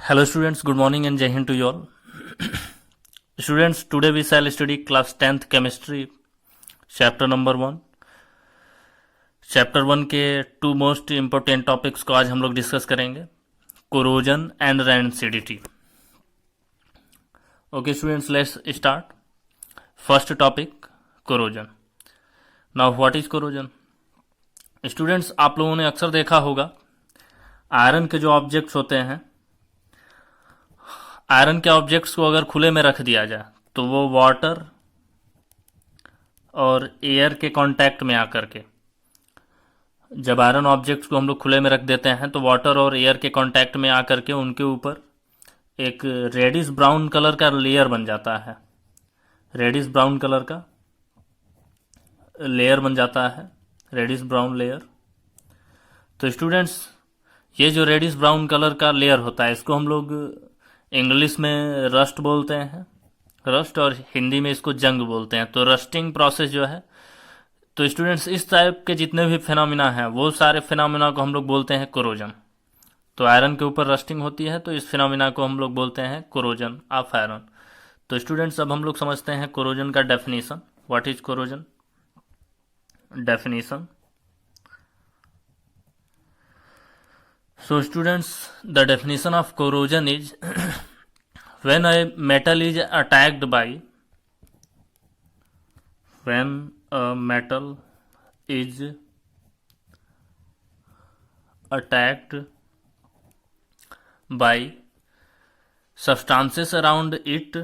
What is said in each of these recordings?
Hello students, good morning and Jai Hind to you all. Students, today we shall study class 10th chemistry chapter number 1. Chapter 1 के to most important topics को आज हम लोग discuss करेंगे, corrosion and rancidity. Okay students, let's start. First topic, corrosion. Now what is corrosion? Students, आप लोगों ने अक्सर देखा होगा आयरन के जो ऑब्जेक्ट्स होते हैं, आयरन के ऑब्जेक्ट्स को अगर खुले में रख दिया जाए तो वो वाटर और एयर के कांटेक्ट में आकर के, जब आयरन ऑब्जेक्ट्स को हम लोग खुले में रख देते हैं तो वाटर और एयर के कांटेक्ट में आकर के उनके ऊपर एक रेडिश ब्राउन कलर का लेयर बन जाता है. रेडिश ब्राउन कलर का लेयर बन जाता है, रेडिश ब्राउन लेयर. तो स्टूडेंट्स, ये जो रेडिश ब्राउन कलर का लेयर होता है इसको हम लोग इंग्लिश में रस्ट बोलते हैं, रस्ट, और हिंदी में इसको जंग बोलते हैं. तो रस्टिंग प्रोसेस जो है, तो स्टूडेंट्स इस टाइप के जितने भी फिनोमिना हैं वो सारे फिनोमिना को हम लोग बोलते हैं कोरोजन. तो आयरन के ऊपर रस्टिंग होती है तो इस फिनोमिना को हम लोग बोलते हैं कोरोजन ऑफ आयरन. तो स्टूडेंट्स, अब हम लोग समझते हैं कोरोजन का definition. What is corrosion? Definition. So students, the definition of corrosion is when a metal is attacked by, when a metal is attacked by substances around it,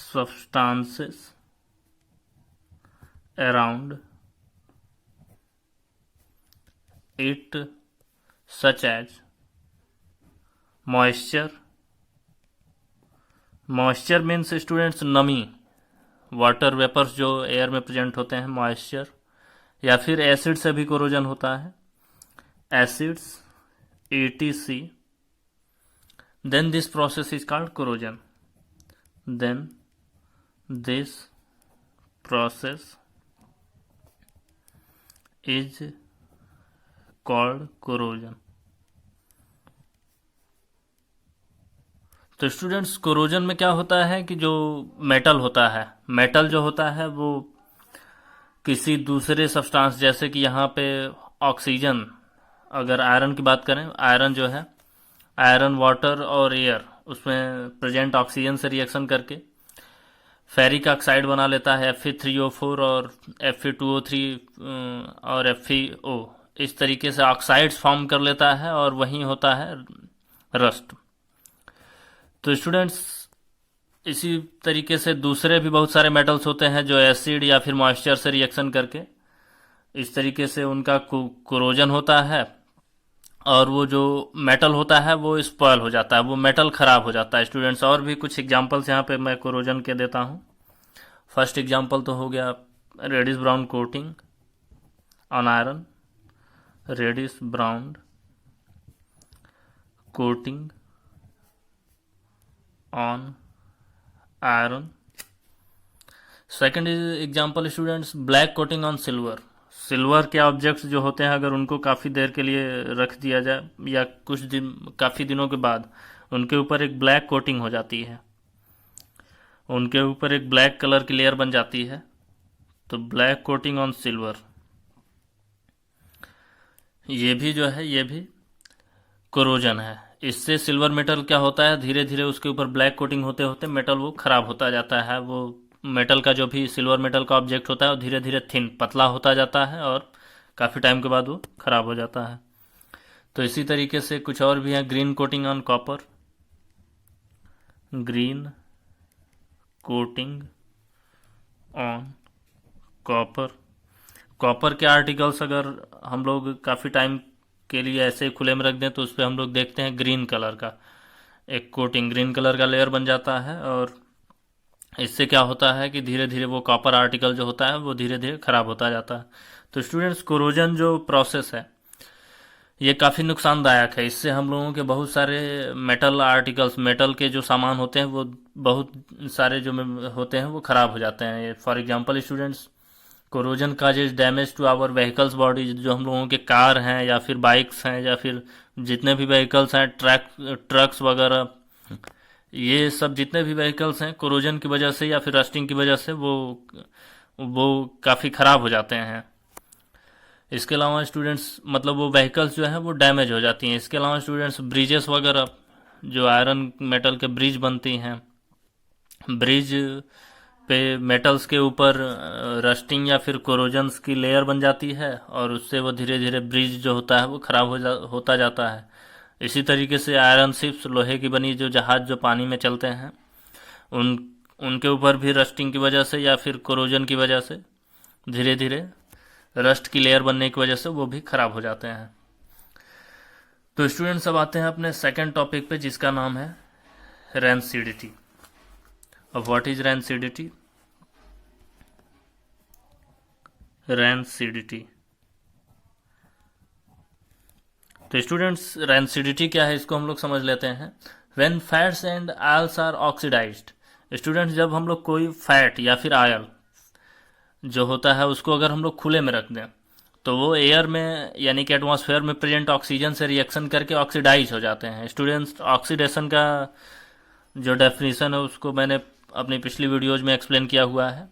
substances around it such as moisture. Moisture means students नमी, water vapours जो air में present होते हैं, moisture. या फिर acid से भी corrosion होता है, acids, etc. Then this process is called corrosion. Then this process is called corrosion. तो स्टूडेंट्स, कोरोजन में क्या होता है कि जो मेटल होता है, मेटल जो होता है वो किसी दूसरे सब्सटेंस, जैसे कि यहाँ पे ऑक्सीजन, अगर आयरन की बात करें, आयरन जो है, आयरन वाटर और एयर उसमें प्रेजेंट ऑक्सीजन से रिएक्शन करके फेरिक ऑक्साइड बना लेता है, Fe3O4 और Fe2O3 और FeO. इस तरीके से ऑक्साइड्स फॉर्म कर लेता है और वहीं होता है रस्ट. तो स्टूडेंट्स, इसी तरीके से दूसरे भी बहुत सारे मेटल्स होते हैं जो एसिड या फिर मॉइस्चर से रिएक्शन करके इस तरीके से उनका कोरोजन होता है और वो जो मेटल होता है वो स्पॉइल हो जाता है, वो मेटल खराब हो जाता है. स्टूडेंट्स, और भी कुछ एग्जांपल्स यहाँ पे मैं कोरोजन के देता हूँ. फर्स्ट एग्जांपल तो हो गया reddish brown coating on iron, reddish brown coating on iron. Second example students, black coating on silver. Silver के ऑब्जेक्ट्स जो होते हैं अगर उनको काफ़ी देर के लिए रख दिया जाए या कुछ दिन, काफ़ी दिनों के बाद उनके ऊपर एक ब्लैक कोटिंग हो जाती है, उनके ऊपर एक ब्लैक कलर की लेयर बन जाती है, तो ब्लैक कोटिंग ऑन सिल्वर, ये भी जो है ये भी कोरोजन है. इससे सिल्वर मेटल क्या होता है, धीरे धीरे उसके ऊपर ब्लैक कोटिंग होते होते मेटल वो खराब होता जाता है. वो मेटल का जो भी सिल्वर मेटल का ऑब्जेक्ट होता है वो धीरे धीरे थिन, पतला होता जाता है और काफ़ी टाइम के बाद वो खराब हो जाता है. तो इसी तरीके से कुछ और भी है, green coating on copper, green coating on copper. Copper के आर्टिकल्स अगर हम लोग काफ़ी टाइम के लिए ऐसे खुले में रख दें तो उस पर हम लोग देखते हैं ग्रीन कलर का एक कोटिंग, ग्रीन कलर का लेयर बन जाता है और इससे क्या होता है कि धीरे धीरे वो कॉपर आर्टिकल जो होता है वो धीरे धीरे खराब होता जाता है. तो स्टूडेंट्स, कोरोजन जो प्रोसेस है ये काफ़ी नुकसानदायक है. इससे हम लोगों के बहुत सारे मेटल आर्टिकल्स, मेटल के जो सामान होते हैं वो बहुत सारे जो होते हैं वो खराब हो जाते हैं. For example students, corrosion causes damage to our vehicles body, जो हम लोगों के कार हैं या फिर बाइक्स हैं या फिर जितने भी व्हीकल्स हैं, ट्रक्स वगैरह, ये सब जितने भी व्हीकल्स हैं कोरोजन की वजह से या फिर रस्टिंग की वजह से वो काफ़ी ख़राब हो जाते हैं। इसके अलावा स्टूडेंट्स मतलब वो व्हीकल्स जो हैं वो डैमेज हो जाती हैं। इसके अलावा स्टूडेंट्स ब्रिजेस वगैरह, जो आयरन मेटल के ब्रिज बनती हैं, ब्रिज पे मेटल्स के ऊपर रस्टिंग या फिर कोरोजन्स की लेयर बन जाती है और उससे वो धीरे धीरे ब्रिज जो होता है वो ख़राब होता जाता है। इसी तरीके से आयरन शिप्स, लोहे की बनी जो जहाज़ जो पानी में चलते हैं, उनके ऊपर भी रस्टिंग की वजह से या फिर कोरोजन की वजह से धीरे धीरे रस्ट की लेयर बनने की वजह से वो भी ख़राब हो जाते हैं। तो स्टूडेंट्स अब आते हैं अपने सेकंड टॉपिक पे, जिसका नाम है रैनसिडिटी। अब व्हाट इज रैनसिडिटी? रैनसिडिटी, तो स्टूडेंट्स रैनसिडिटी क्या है इसको हम लोग समझ लेते हैं। When fats and oils are oxidised, students जब हम लोग कोई फैट या फिर आयल जो होता है उसको अगर हम लोग खुले में रख दें तो वो एयर में यानी कि एटमॉस्फेयर में प्रेजेंट ऑक्सीजन से रिएक्शन करके ऑक्सीडाइज हो जाते हैं। स्टूडेंट्स ऑक्सीडेशन का जो डेफिनेशन है उसको मैंने अपनी पिछली वीडियोज में एक्सप्लेन किया हुआ है।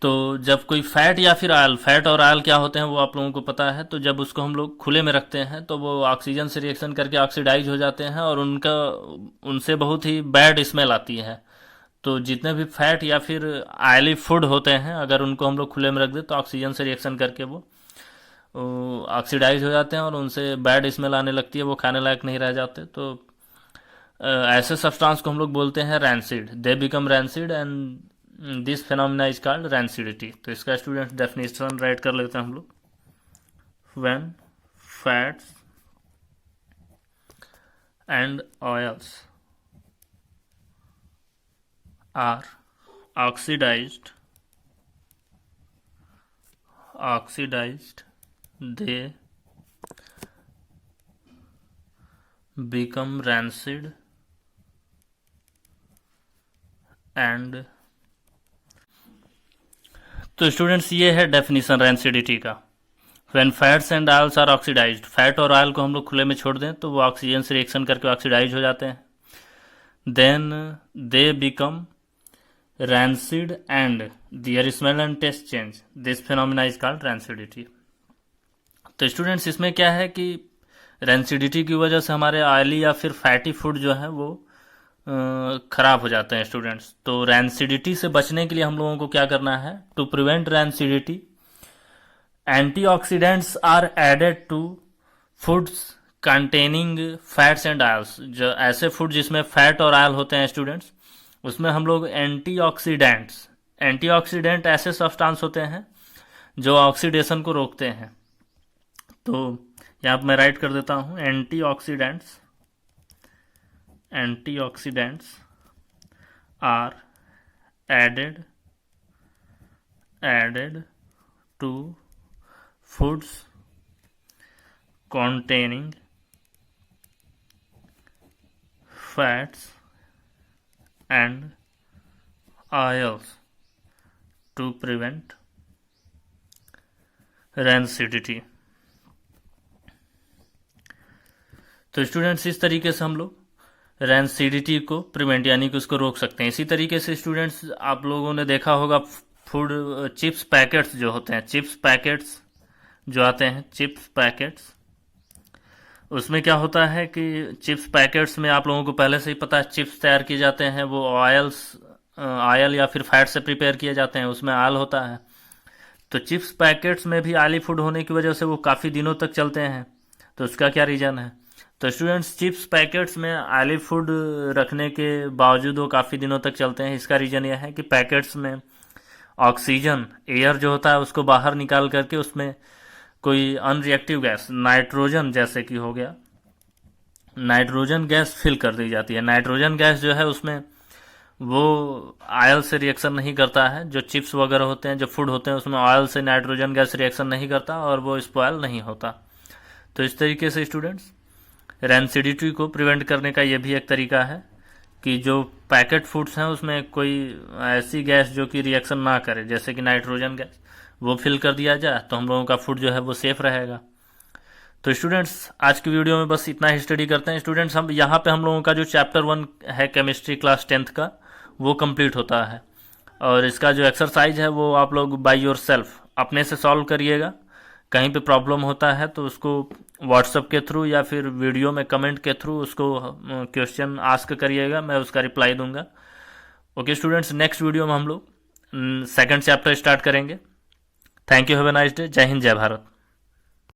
तो जब कोई फैट या फिर आयल, फैट और आयल क्या होते हैं वो आप लोगों को पता है, तो जब उसको हम लोग खुले में रखते हैं तो वो ऑक्सीजन से रिएक्शन करके ऑक्सीडाइज हो जाते हैं और उनसे बहुत ही बैड स्मेल आती है। तो जितने भी फैट या फिर आयली फूड होते हैं अगर उनको हम लोग खुले में रख दें तो ऑक्सीजन से रिएक्शन करके वो ऑक्सीडाइज हो जाते हैं और उनसे बैड स्मेल आने लगती है, वो खाने लायक नहीं रह जाते। तो ऐसे सब्सटेंस को हम लोग बोलते हैं rancid, they become rancid and this phenomena is called rancidity. तो इसका स्टूडेंट डेफिनेशन राइट कर लेते हैं हम लोग। When fats and oils are oxidized, they become rancid and, तो स्टूडेंट्स ये है डेफिनेशन रैंसिडिटी का। When fats and oils are oxidised, fat और आयल को हम लोग खुले में छोड़ दें तो वो ऑक्सीजन से रिएक्शन करके ऑक्सीडाइज हो जाते हैं। Then they become rancid and their smell and taste change, this phenomena is called rancidity। तो स्टूडेंट्स इसमें क्या है कि रैंसिडिटी की वजह से हमारे ऑयली या फिर फैटी फूड जो है वो खराब हो जाते हैं स्टूडेंट्स। तो रैंसिडिटी से बचने के लिए हम लोगों को क्या करना है? To prevent rancidity, antioxidants are added to foods containing fats and oils. जो ऐसे फूड जिसमें फैट और आयल होते हैं स्टूडेंट्स, उसमें हम लोग एंटीऑक्सीडेंट ऐसे सब्सटेंस होते हैं जो ऑक्सीडेशन को रोकते हैं। तो यहाँ पर मैं राइट कर देता हूँ, antioxidants are added to foods containing fats and oils to prevent rancidity। तो स्टूडेंट्स इस तरीके से हम लोग रैंसिडिटी को प्रिवेंट यानी कि उसको रोक सकते हैं। इसी तरीके से स्टूडेंट्स आप लोगों ने देखा होगा फूड चिप्स पैकेट्स जो होते हैं, चिप्स पैकेट्स जो आते हैं, चिप्स पैकेट्स, उसमें क्या होता है कि चिप्स पैकेट्स में आप लोगों को पहले से ही पता है चिप्स तैयार किए जाते हैं, वो आयल या फिर फैट से प्रिपेयर किए जाते हैं, उसमें आयल होता है। तो चिप्स पैकेट्स में भी ऑयली फूड होने की वजह से वो काफ़ी दिनों तक चलते हैं। तो उसका क्या रीज़न है? तो स्टूडेंट्स चिप्स पैकेट्स में ऑयली फूड रखने के बावजूद वो काफ़ी दिनों तक चलते हैं। इसका रीज़न यह है कि पैकेट्स में ऑक्सीजन, एयर जो होता है उसको बाहर निकाल करके उसमें कोई अनरिएक्टिव गैस, नाइट्रोजन जैसे कि हो गया, नाइट्रोजन गैस फिल कर दी जाती है। नाइट्रोजन गैस जो है उसमें वो ऑयल से रिएक्शन नहीं करता है। जो चिप्स वगैरह होते हैं, जो फूड होते हैं, उसमें ऑयल से नाइट्रोजन गैस रिएक्शन नहीं करता और वो स्पॉयल नहीं होता। तो इस तरीके से स्टूडेंट्स रैंसिडिटी को प्रिवेंट करने का ये भी एक तरीका है कि जो पैकेट फूड्स हैं उसमें कोई ऐसी गैस जो कि रिएक्शन ना करे, जैसे कि नाइट्रोजन गैस, वो फिल कर दिया जाए तो हम लोगों का फूड जो है वो सेफ रहेगा। तो स्टूडेंट्स आज की वीडियो में बस इतना ही स्टडी करते हैं। स्टूडेंट्स हम यहाँ पे हम लोगों का जो चैप्टर 1 है केमिस्ट्री क्लास 10th का, वो कंप्लीट होता है। और इसका जो एक्सरसाइज है वो आप लोग बाय योर सेल्फ अपने से सॉल्व करिएगा। कहीं पे प्रॉब्लम होता है तो उसको व्हाट्सएप के थ्रू या फिर वीडियो में कमेंट के थ्रू उसको क्वेश्चन आस्क करिएगा, मैं उसका रिप्लाई दूंगा। ओके स्टूडेंट्स, नेक्स्ट वीडियो में हम लोग सेकंड चैप्टर स्टार्ट करेंगे। Thank you, have a nice day. जय हिंद, जय भारत।